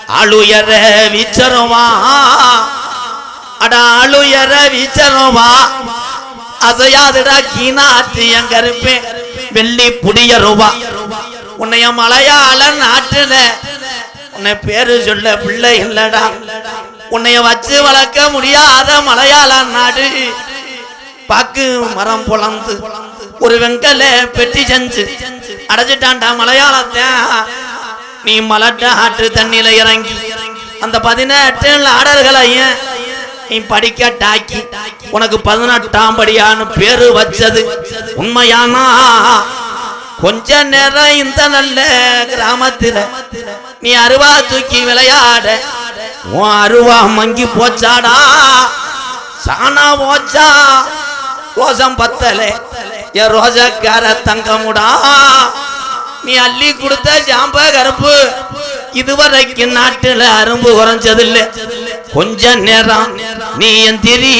ஆளுயர வீச்சருவா அட ஆளுயர வீச்சருவா அசையாதுடா கீனாத்து எங்க இருப்பேன் வெள்ளி புடியருவா உன்னைய மலையாள நாட்டுல உன்னை பேரு சொல்ல பிள்ளை இல்லடா உன்னைய வச்சு வளர்க்க முடியாத மலையாள நாடு பாக்கு மரம் பொழந்து ஒரு வெங்கல பெட்டி செஞ்சு அடைச்சிட்டான்டா மலையாளத்தை நீ மலட்ட ஆற்று தண்ணியில இறங்கி அந்த 18 ஆடர்களையும் நீ படிக்கட்டாக்கி உனக்கு 18ஆம் படியான்னு பேரு வச்சது உண்மையானா கொஞ்ச நேரம் இந்த நல்ல கிராமத்துல நீ அருவா தூக்கி விளையாட உன் அருவா மங்கி போச்சாடா சானா போச்சா ரோசம் பத்தலே என் ரோஜக்கார தங்கமுடா நீ அள்ளி கொடுத்த ஜாம்ப கருப்பு இதுவரைக்கும் நாட்டுல அரும்பு குறைஞ்சதில்லை கொஞ்ச நேரம் நீ எந்திரி